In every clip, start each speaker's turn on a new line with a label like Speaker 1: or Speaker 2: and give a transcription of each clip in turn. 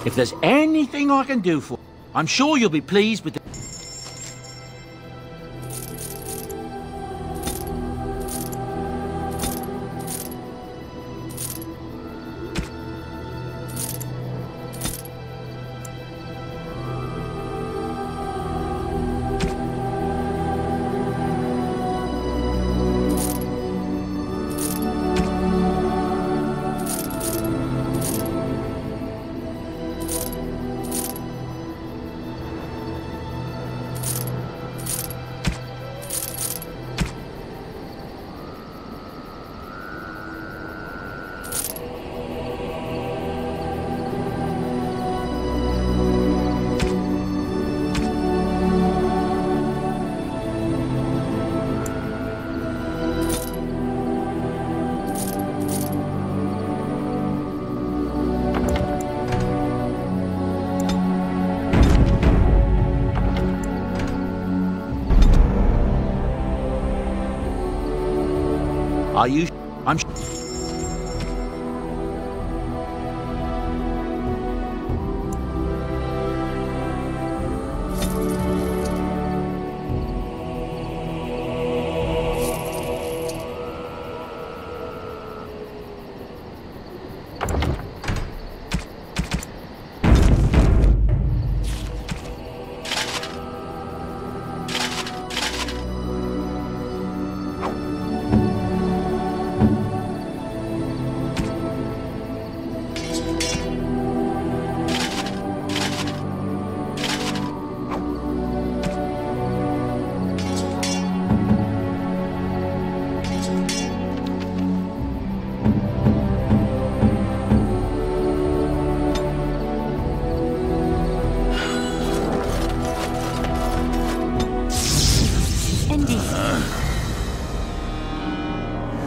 Speaker 1: If there's anything I can do for you, I'm sure you'll be pleased with the... Are you... I'm...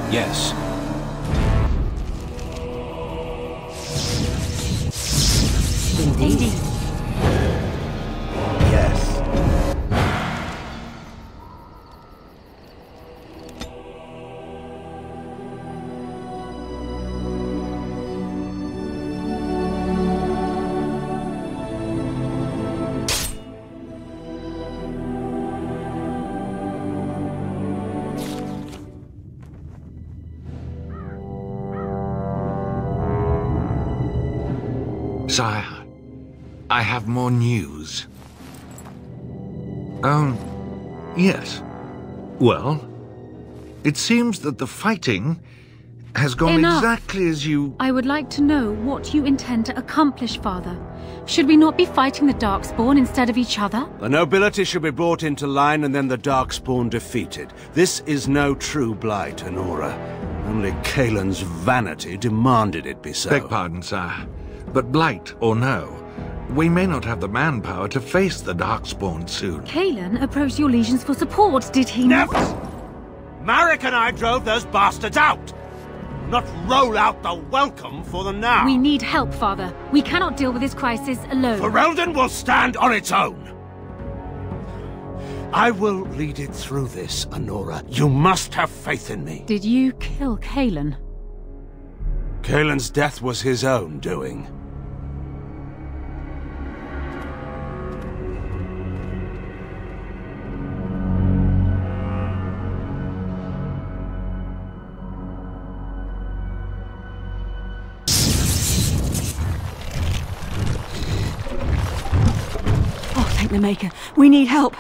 Speaker 2: Yes.
Speaker 3: Indeed.
Speaker 2: Yes.
Speaker 4: Sire, I have more news. Yes. Well, it seems that the fighting has gone
Speaker 3: Enough.
Speaker 4: exactly as you...
Speaker 3: I would like to know what you intend to accomplish, Father. Should we not be fighting the Darkspawn instead of each other?
Speaker 2: The nobility should be brought into line and then the Darkspawn defeated. This is no true blight, Honora. Only Kaelin's vanity demanded it be so.
Speaker 4: Beg pardon, sire. But blight or no, we may not have the manpower to face the Darkspawn soon.
Speaker 3: Kaelin approached your legions for support, did he not?
Speaker 2: Never! Marek and I drove those bastards out! Not roll out the welcome for them now!
Speaker 3: We need help, Father. We cannot deal with this crisis alone.
Speaker 2: Ferelden will stand on its own! I will lead it through this, Honora. You must have faith in me.
Speaker 3: Did you kill Kaelin?
Speaker 2: Kaelin's death was his own doing.
Speaker 3: Oh, thank the Maker. We need help.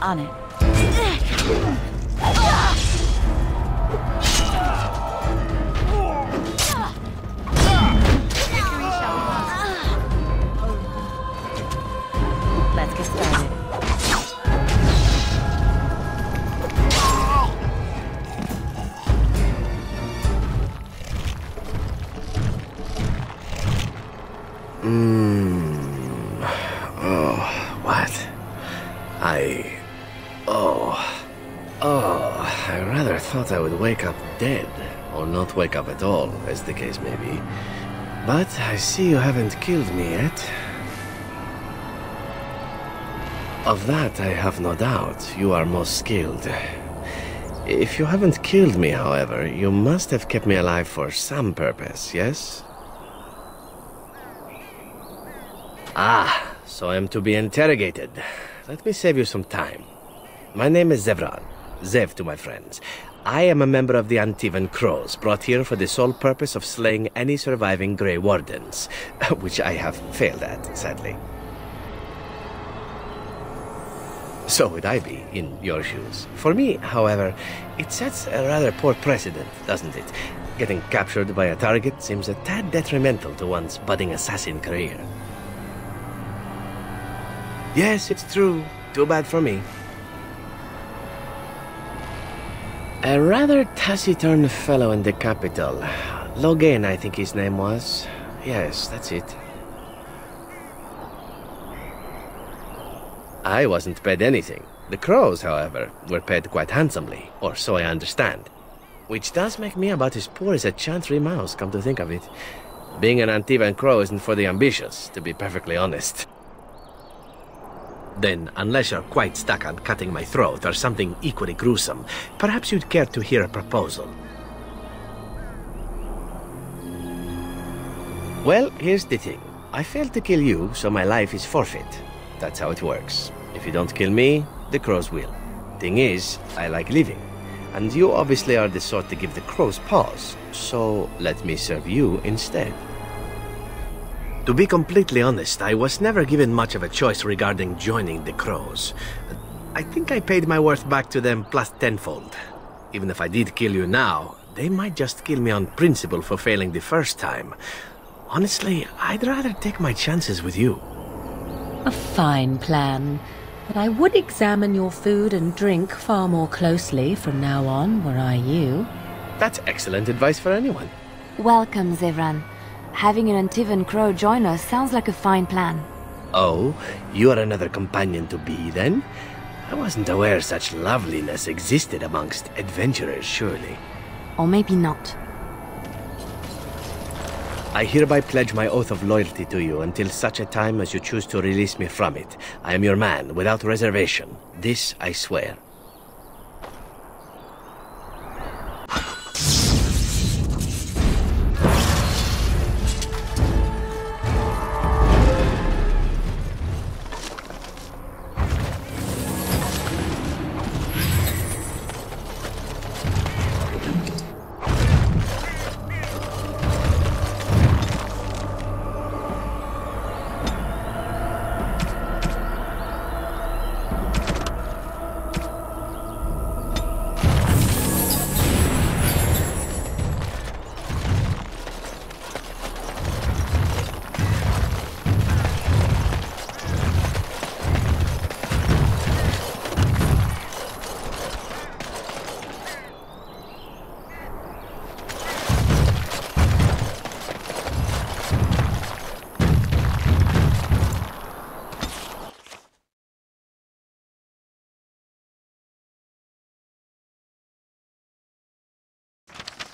Speaker 5: On it. Let's get started.
Speaker 6: I rather thought I would wake up dead, or not wake up at all, as the case may be. But I see you haven't killed me yet. Of that I have no doubt. You are most skilled. If you haven't killed me, however, you must have kept me alive for some purpose, yes? Ah, so I am to be interrogated. Let me save you some time. My name is Zevran. Zev to my friends. I am a member of the Antivan Crows, brought here for the sole purpose of slaying any surviving Grey Wardens, which I have failed at, sadly. So would I be, in your shoes. For me, however, it sets a rather poor precedent, doesn't it? Getting captured by a target seems a tad detrimental to one's budding assassin career. Yes, it's true. Too bad for me. A rather taciturn fellow in the capital. Logan, I think his name was. Yes, that's it. I wasn't paid anything. The Crows, however, were paid quite handsomely, or so I understand. Which does make me about as poor as a Chantry mouse, come to think of it. Being an Antivan Crow isn't for the ambitious, to be perfectly honest. Then, unless you're quite stuck on cutting my throat or something equally gruesome, perhaps you'd care to hear a proposal. Well, here's the thing. I failed to kill you, so my life is forfeit. That's how it works. If you don't kill me, the Crows will. Thing is, I like living. And you obviously are the sort to give the Crows pause, so let me serve you instead. To be completely honest, I was never given much of a choice regarding joining the Crows. I think I paid my worth back to them plus tenfold. Even if I did kill you now, they might just kill me on principle for failing the first time. Honestly, I'd rather take my chances with you.
Speaker 7: A fine plan, but I would examine your food and drink far more closely from now on, were I you.
Speaker 6: That's excellent advice for anyone.
Speaker 5: Welcome, Zevran. Having an Antivan Crow join us sounds like a fine plan.
Speaker 6: Oh, you are another companion to be, then? I wasn't aware such loveliness existed amongst adventurers, surely.
Speaker 5: Or maybe not.
Speaker 6: I hereby pledge my oath of loyalty to you until such a time as you choose to release me from it. I am your man, without reservation. This I swear.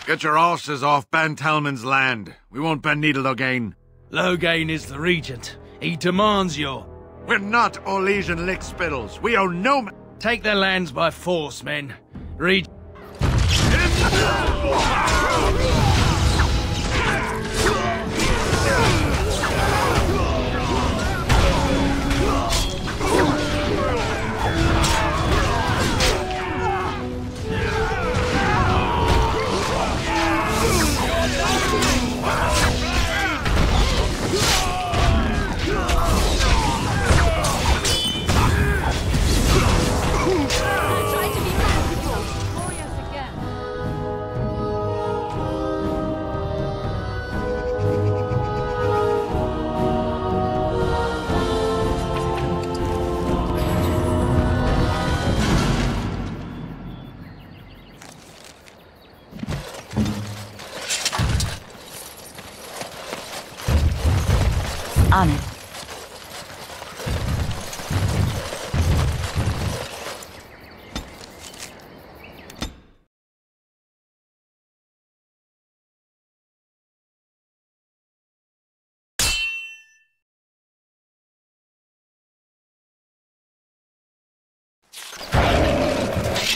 Speaker 4: Get your horses off Ben Talman's land. We won't bend needle again.
Speaker 1: Logain is the regent. He demands your...
Speaker 4: We're not Orlesian lickspittles. We own no...
Speaker 1: Take their lands by force, men.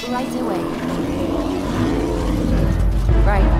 Speaker 5: Right away. Right.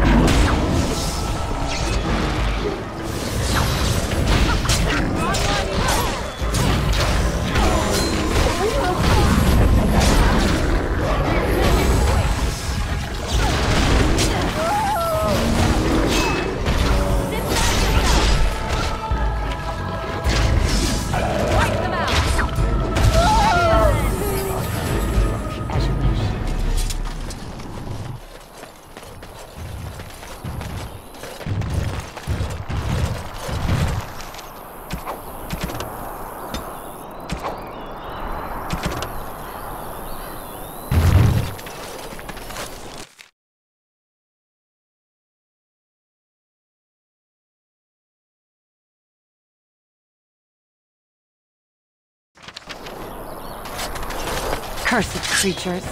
Speaker 8: Cursed creatures.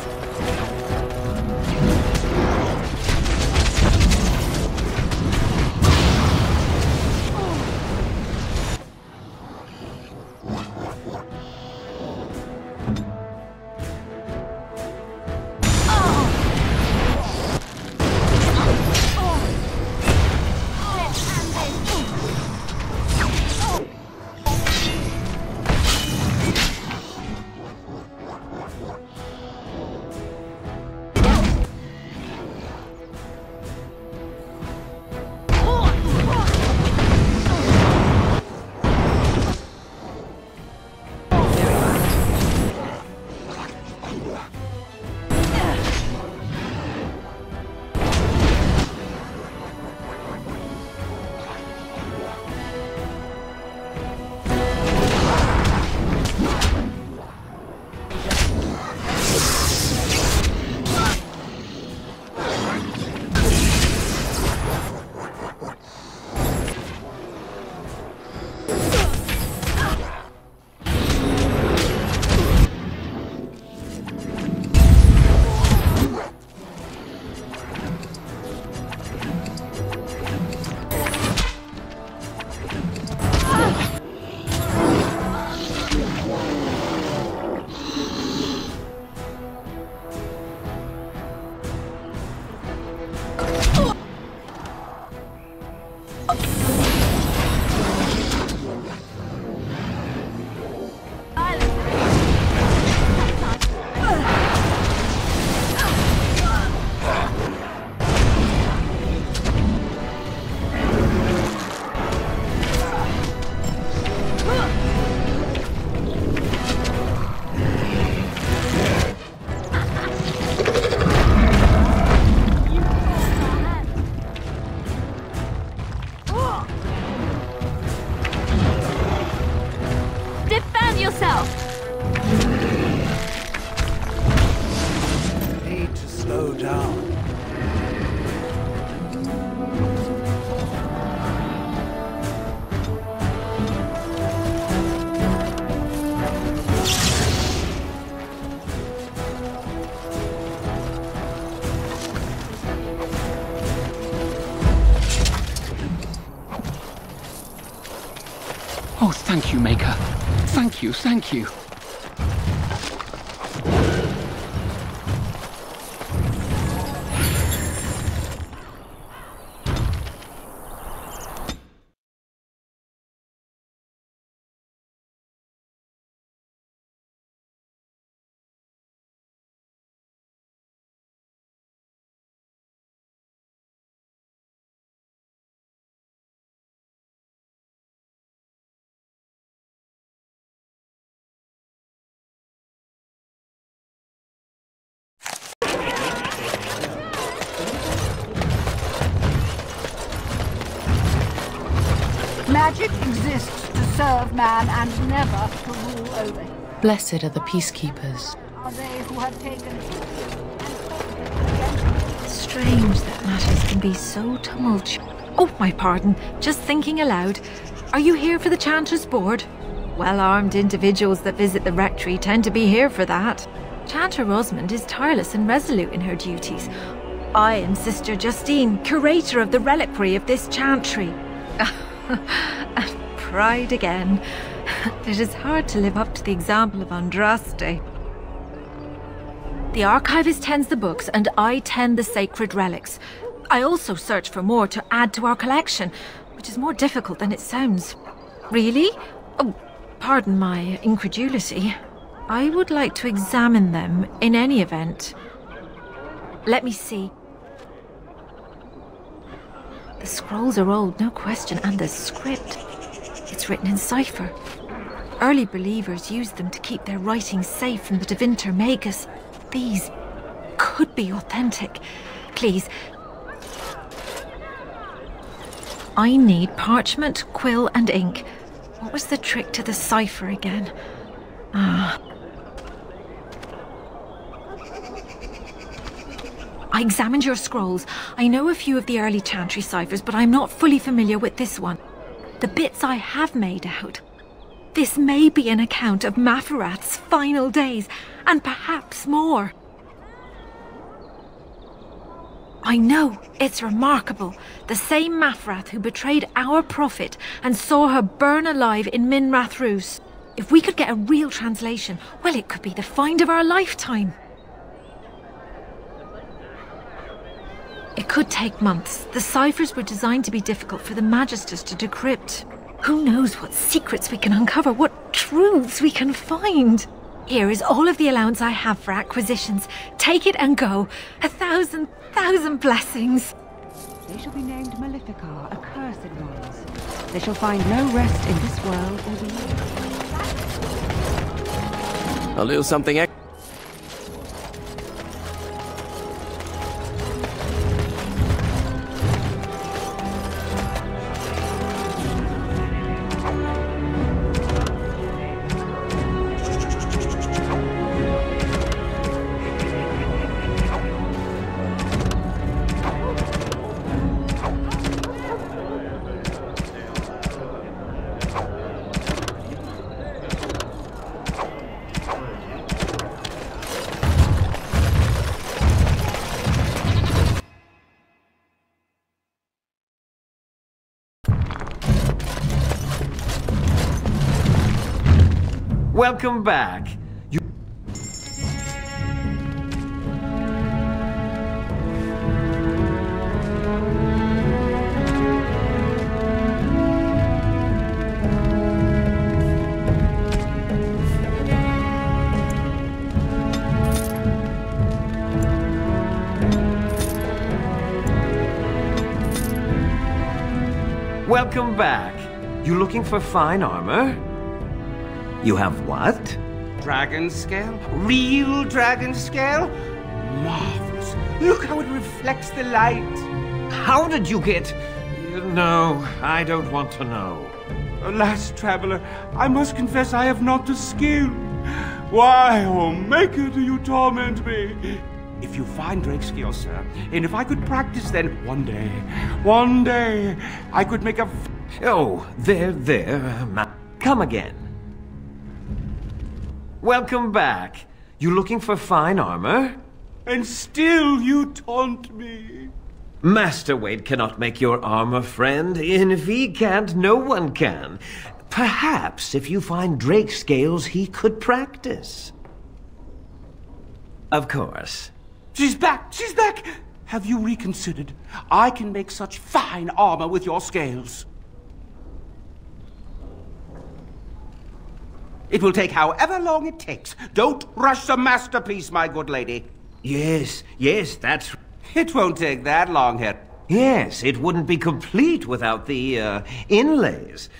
Speaker 9: Oh, thank you, Maker. Thank you, thank you.
Speaker 10: Magic exists to serve man and never to rule over him.
Speaker 7: Blessed are the peacekeepers.
Speaker 10: Are they who have taken...
Speaker 11: Strange that matters can be so tumultuous. Oh, my pardon. Just thinking aloud. Are you here for the Chanter's Board? Well-armed individuals that visit the rectory tend to be here for that. Chanter Rosamond is tireless and resolute in her duties. I am Sister Justine, curator of the reliquary of this chantry. And pride again. It is hard to live up to the example of Andraste. The archivist tends the books, and I tend the sacred relics. I also search for more to add to our collection, which is more difficult than it sounds. Really? Oh, pardon my incredulity. I would like to examine them in any event. Let me see. The scrolls are old, no question, and the script. It's written in cipher. Early believers used them to keep their writings safe from the Divinter Magus. These could be authentic. Please. I need parchment, quill, and ink. What was the trick to the cipher again? I examined your scrolls. I know a few of the early Chantry ciphers, but I'm not fully familiar with this one. The bits I have made out. This may be an account of Mafarat's final days, and perhaps more. I know, it's remarkable. The same Mafarat who betrayed our prophet and saw her burn alive in Minrath Rus. If we could get a real translation, well, it could be the find of our lifetime. It could take months. The ciphers were designed to be difficult for the Magisters to decrypt. Who knows what secrets we can uncover, what truths we can find. Here is all of the allowance I have for acquisitions. Take it and go. 1,000 blessings.
Speaker 8: They shall be named Maleficar, accursed ones. They shall find no rest in this world or beyond.
Speaker 6: I'll do something extra.
Speaker 12: Welcome back. Welcome back. You looking for fine armor? You have what?
Speaker 13: Dragon scale? Real dragon scale? Marvelous. Look how it reflects the light.
Speaker 12: How did you get... No, I don't want to know.
Speaker 13: Alas, traveler, I must confess I have not the skill. Why, oh Maker, do you torment me? If you find Drake's skill, sir, and if I could practice, then one day, I could make a...
Speaker 12: Oh, there, come again. Welcome back. You looking for fine armor?
Speaker 13: And still you taunt me.
Speaker 12: Master Wade cannot make your armor, friend, and if he can't, no one can. Perhaps if you find Drake scales, he could practice. Of course.
Speaker 13: She's back! She's back! Have you reconsidered? I can make such fine armor with your scales. It will take however long it takes. Don't rush the masterpiece, my good lady.
Speaker 12: Yes, that's...
Speaker 13: It won't take that long, Herr.
Speaker 12: Yes, it wouldn't be complete without the, inlays.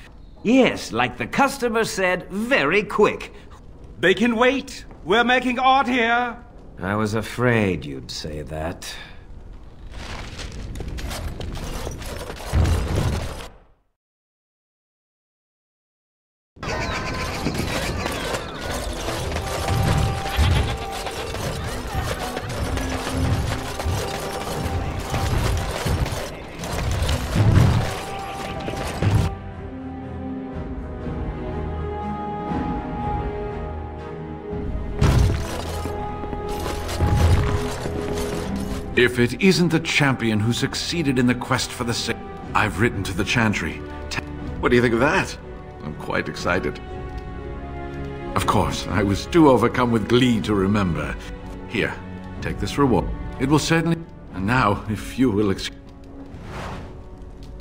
Speaker 12: Yes, like the customer said, very quick.
Speaker 13: They can wait. We're making art here.
Speaker 12: I was afraid you'd say that.
Speaker 4: If it isn't the champion who succeeded in the quest for the I've written to the Chantry. What do you think of that? I'm quite excited. Of course, I was too overcome with glee to remember. Here, Take this reward. It will certainly... And now, if you will excuse...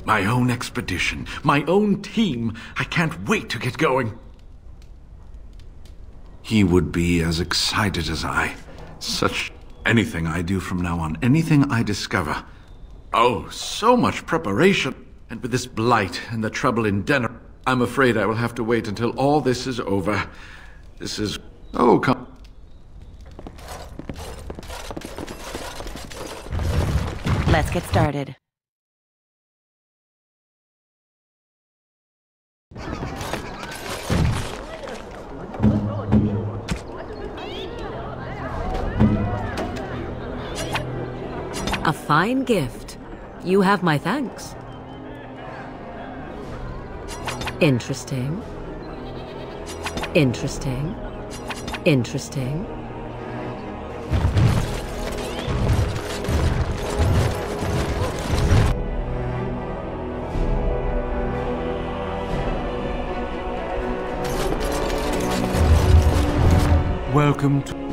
Speaker 4: My own expedition, my own team. I can't wait to get going. He would be as excited as I. Such... Anything I do from now on, anything I discover. Oh, so much preparation. And with this blight and the trouble in Denner, I'm afraid I will have to wait until all this is over. This is... Oh, come...
Speaker 5: Let's get started.
Speaker 7: A fine gift. You have my thanks. Interesting. Interesting. Interesting.
Speaker 13: Welcome to...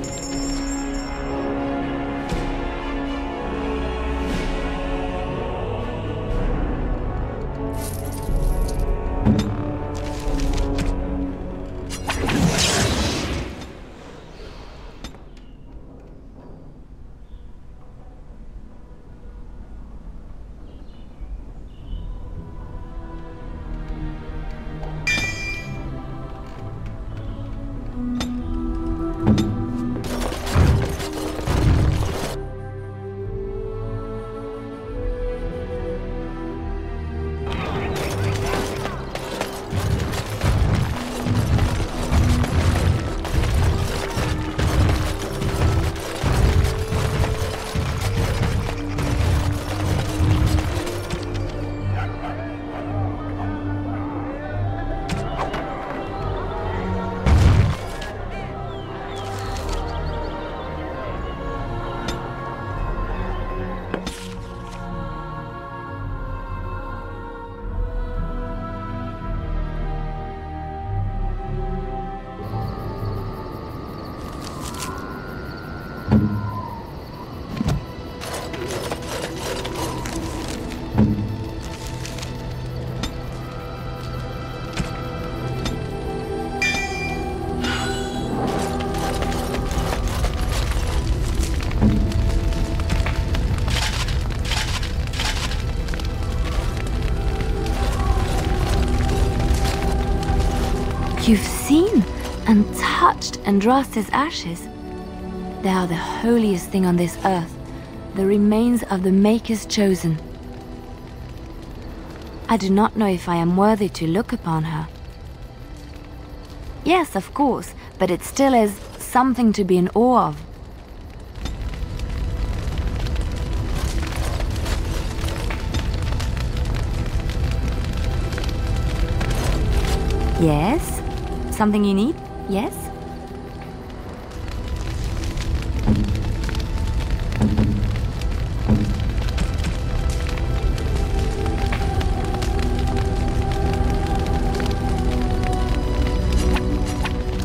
Speaker 5: You've seen and touched Andraste's ashes. They are the holiest thing on this earth, the remains of the Maker's chosen. I do not know if I am worthy to look upon her. Yes, of course, but it still is something to be in awe of. Yes? Something you need? Yes?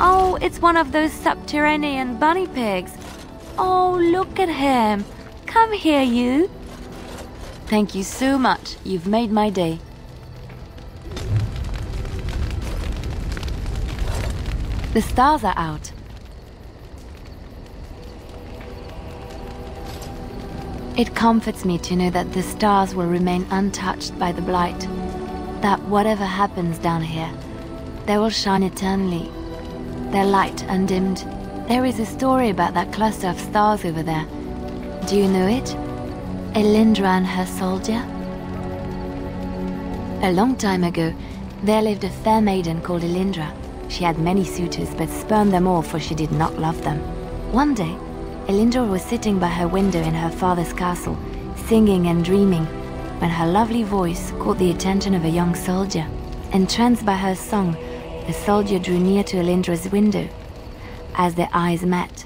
Speaker 5: Oh, it's one of those subterranean bunny pigs. Oh, look at him. Come here, you. Thank you so much. You've made my day. The stars are out. It comforts me to know that the stars will remain untouched by the blight. That whatever happens down here, they will shine eternally. Their light undimmed. There is a story about that cluster of stars over there. Do you know it? Elindra and her soldier? A long time ago, there lived a fair maiden called Elindra. She had many suitors, but spurned them all, for she did not love them. One day, Elindra was sitting by her window in her father's castle, singing and dreaming, when her lovely voice caught the attention of a young soldier. Entranced by her song, the soldier drew near to Elindra's window. As their eyes met,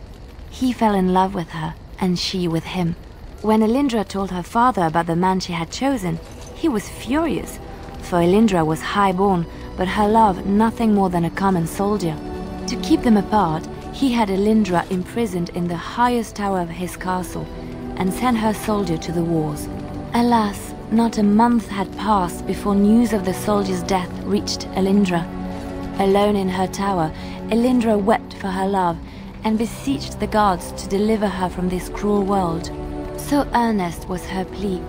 Speaker 5: he fell in love with her, and she with him. When Elindra told her father about the man she had chosen, he was furious, for Elindra was high-born, but her love nothing more than a common soldier. To keep them apart, he had Elindra imprisoned in the highest tower of his castle and sent her soldier to the wars. Alas, not a month had passed before news of the soldier's death reached Elindra. Alone in her tower, Elindra wept for her love and beseeched the gods to deliver her from this cruel world. So earnest was her plea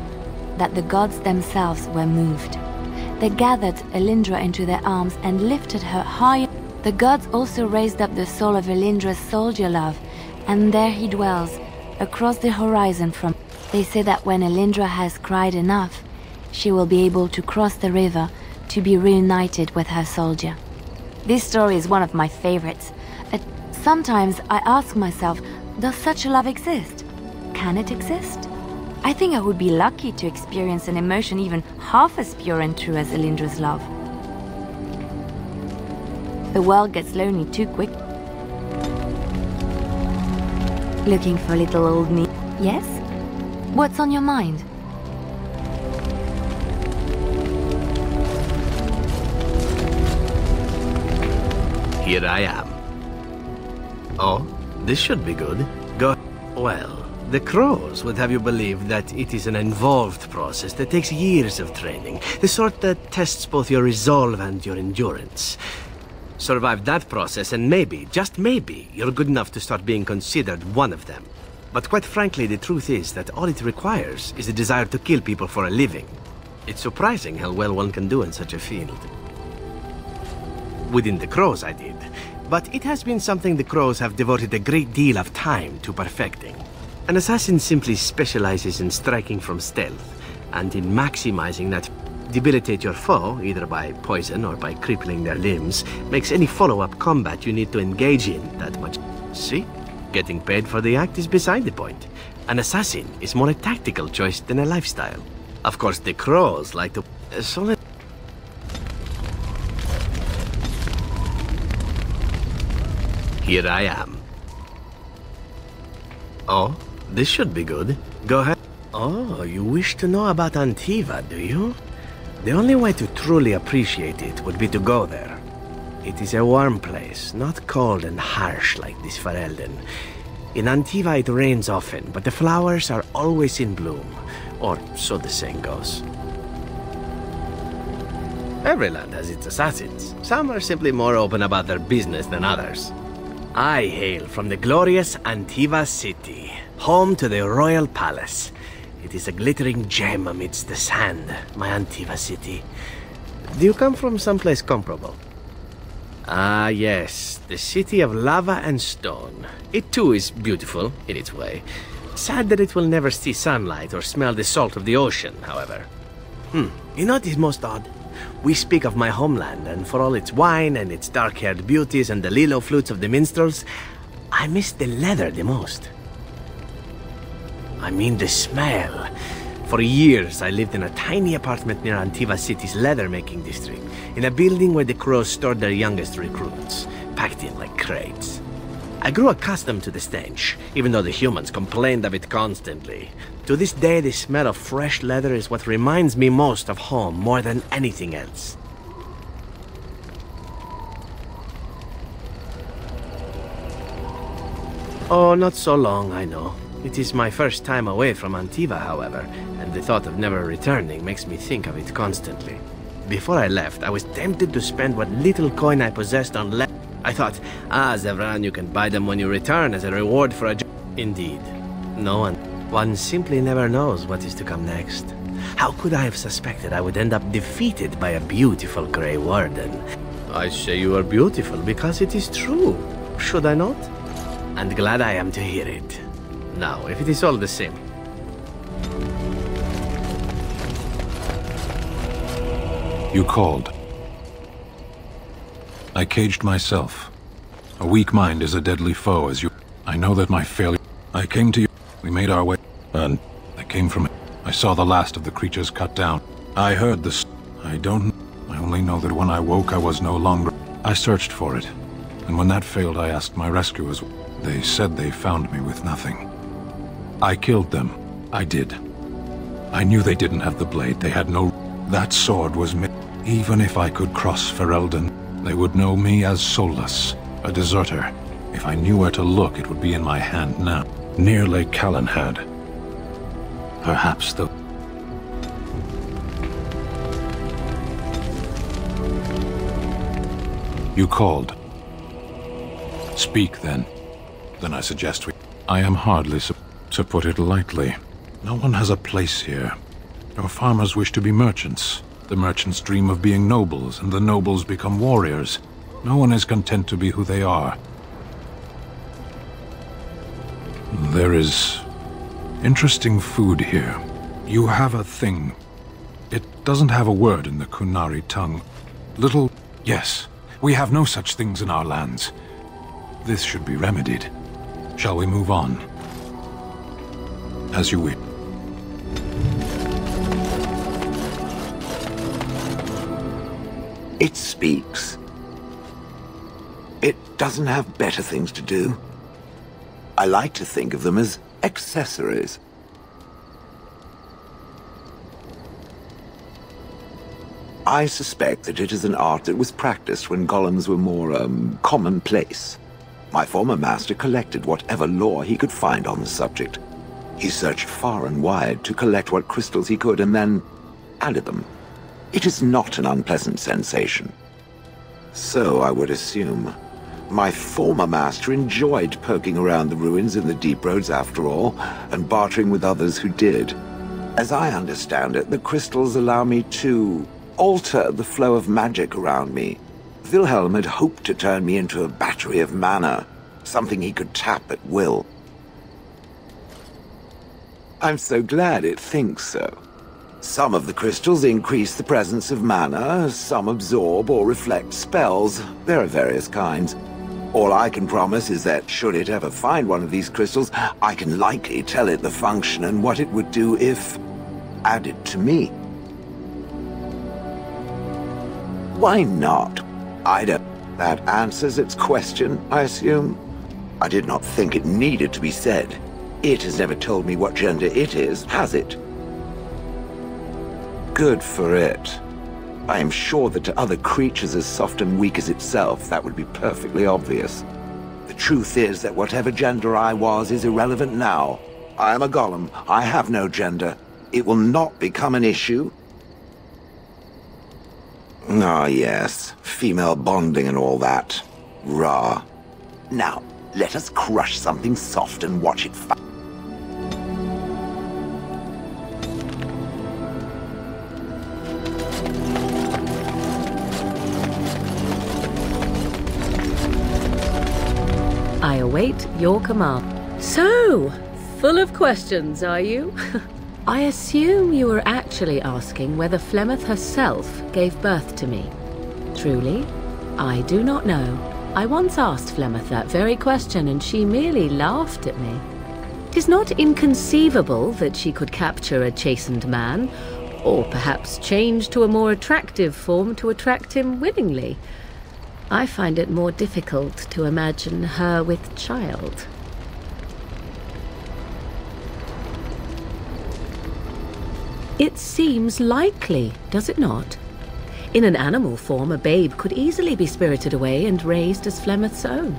Speaker 5: that the gods themselves were moved. They gathered Elindra into their arms and lifted her high. The gods also raised up the soul of Elindra's soldier love, and there he dwells, across the horizon from... They say that when Elindra has cried enough, she will be able to cross the river to be reunited with her soldier. This story is one of my favorites. Sometimes I ask myself, does such a love exist? Can it exist? I think I would be lucky to experience an emotion even half as pure and true as Elindra's love. The world gets lonely too quick. Looking for little old me? Yes? What's on your mind?
Speaker 6: Here I am. Oh, this should be good. Go. Well, the crows would have you believe that it is an involved process that takes years of training. The sort that tests both your resolve and your endurance. Survive that process and maybe, just maybe, you're good enough to start being considered one of them. But quite frankly, the truth is that all it requires is a desire to kill people for a living. It's surprising how well one can do in such a field. Within the crows, I did. But it has been something the crows have devoted a great deal of time to perfecting. An assassin simply specializes in striking from stealth, and in maximizing that. Debilitate your foe, either by poison or by crippling their limbs, makes any follow-up combat you need to engage in that much. See? Getting paid for the act is beside the point. An assassin is more a tactical choice than a lifestyle. Of course, the crows like to... Here I am. Oh, this should be good. Go ahead. Oh, you wish to know about Antiva, do you? The only way to truly appreciate it would be to go there. It is a warm place, not cold and harsh like this Ferelden. In Antiva it rains often, but the flowers are always in bloom. Or so the saying goes. Every land has its assassins. Some are simply more open about their business than others. I hail from the glorious Antiva city, home to the royal palace. It is a glittering gem amidst the sand, my Antiva city. Do you come from someplace comparable? Ah, yes, the city of lava and stone. It too is beautiful, in its way. Sad that it will never see sunlight or smell the salt of the ocean, however. You know what is most odd? We speak of my homeland, and for all its wine and its dark-haired beauties and the lilo flutes of the minstrels, I miss the leather the most. I mean the smell. For years, I lived in a tiny apartment near Antiva City's leather-making district, in a building where the crows stored their youngest recruits, packed in like crates. I grew accustomed to the stench, even though the humans complained of it constantly. To this day, the smell of fresh leather is what reminds me most of home more than anything else. Oh, not so long, I know. It is my first time away from Antiva, however, and the thought of never returning makes me think of it constantly. Before I left, I was tempted to spend what little coin I possessed on I thought, Zevran, you can buy them when you return as a reward for a job. Indeed. No one. One simply never knows what is to come next. How could I have suspected I would end up defeated by a beautiful Grey Warden? I say you are beautiful because it is true. Should I not? And glad I am to hear it. Now, if it is all the same.
Speaker 14: You called. I caged myself. A weak mind is a deadly foe, as you... I know that my failure... I came to you. We made our way, and I came from it. I saw the last of the creatures cut down. I heard this. I don't... I only know that when I woke, I was no longer... I searched for it. And when that failed, I asked my rescuers. They said they found me with nothing. I killed them. I did. I knew they didn't have the blade. They had no... That sword was me. Even if I could cross Ferelden, they would know me as soulless, a deserter. If I knew where to look, it would be in my hand now. Near Lake Calenhad. Perhaps the... You called. Speak, then. Then I suggest we... I am hardly, to put it lightly. No one has a place here. Your farmers wish to be merchants. The merchants dream of being nobles, and the nobles become warriors. No one is content to be who they are. There is interesting food here. You have a thing. It doesn't have a word in the Kunari tongue. Little... Yes, we have no such things in our lands. This should be remedied. Shall we move on? As you wish.
Speaker 15: It speaks. It doesn't have better things to do. I like to think of them as accessories. I suspect that it is an art that was practiced when golems were more, commonplace. My former master collected whatever lore he could find on the subject. He searched far and wide to collect what crystals he could and then added them. It is not an unpleasant sensation. So I would assume. My former master enjoyed poking around the ruins in the deep roads after all, and bartering with others who did. As I understand it, the crystals allow me to alter the flow of magic around me. Wilhelm had hoped to turn me into a battery of mana, something he could tap at will. I'm so glad it thinks so. Some of the crystals increase the presence of mana, some absorb or reflect spells. There are various kinds. All I can promise is that should it ever find one of these crystals, I can likely tell it the function and what it would do if added to me. Why not? That answers its question, I assume. I did not think it needed to be said. It has never told me what gender it is, has it? Good for it. I am sure that to other creatures as soft and weak as itself, that would be perfectly obvious. The truth is that whatever gender I was is irrelevant now. I am a golem. I have no gender. It will not become an issue. Ah, yes. Female bonding and all that. Rah. Now, let us crush something soft and watch it fight.
Speaker 7: I await your command. So, full of questions, are you? I assume you were actually asking whether Flemeth herself gave birth to me. Truly, I do not know. I once asked Flemeth that very question and she merely laughed at me. It is not inconceivable that she could capture a chastened man, or perhaps change to a more attractive form to attract him willingly. I find it more difficult to imagine her with child. It seems likely, does it not? In an animal form, a babe could easily be spirited away and raised as Flemeth's own.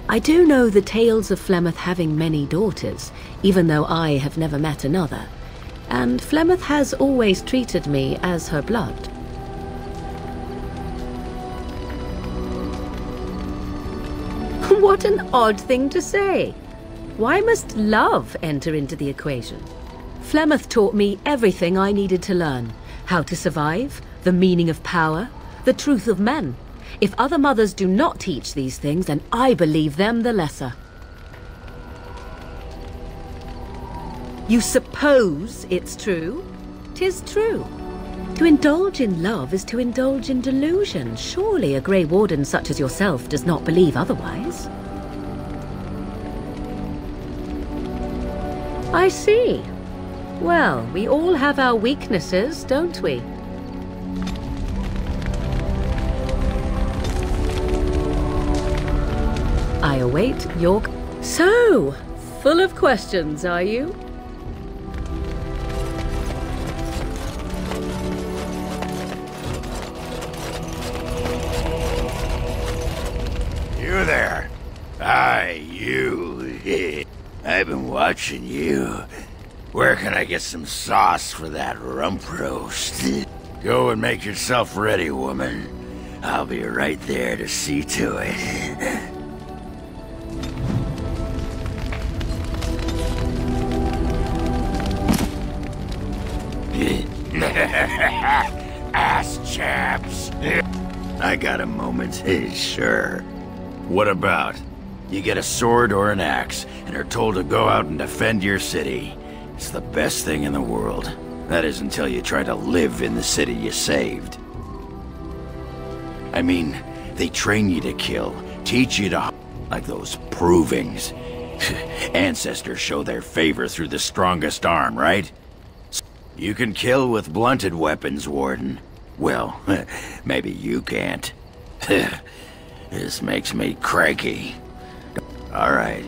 Speaker 7: I do know the tales of Flemeth having many daughters, even though I have never met another, and Flemeth has always treated me as her blood. What an odd thing to say! Why must love enter into the equation? Flemeth taught me everything I needed to learn. How to survive, the meaning of power, the truth of men. If other mothers do not teach these things, then I believe them the lesser. You suppose it's true? 'Tis true. To indulge in love is to indulge in delusion. Surely a Grey Warden such as yourself does not believe otherwise. I see. Well, we all have our weaknesses, don't we? I await your... So, full of questions, are you?
Speaker 16: You there. Hi, you. I've been watching you. Where can I get some sauce for that rump roast? Go and make yourself ready, woman. I'll be right there to see to it. Ass chaps. I got a moment, sure. What about? You get a sword or an axe, and are told to go out and defend your city. It's the best thing in the world. That is until you try to live in the city you saved. I mean, they train you to kill, teach you to like those provings. Ancestors show their favor through the strongest arm, right? You can kill with blunted weapons, Warden. Well, maybe you can't. This makes me cranky. All right.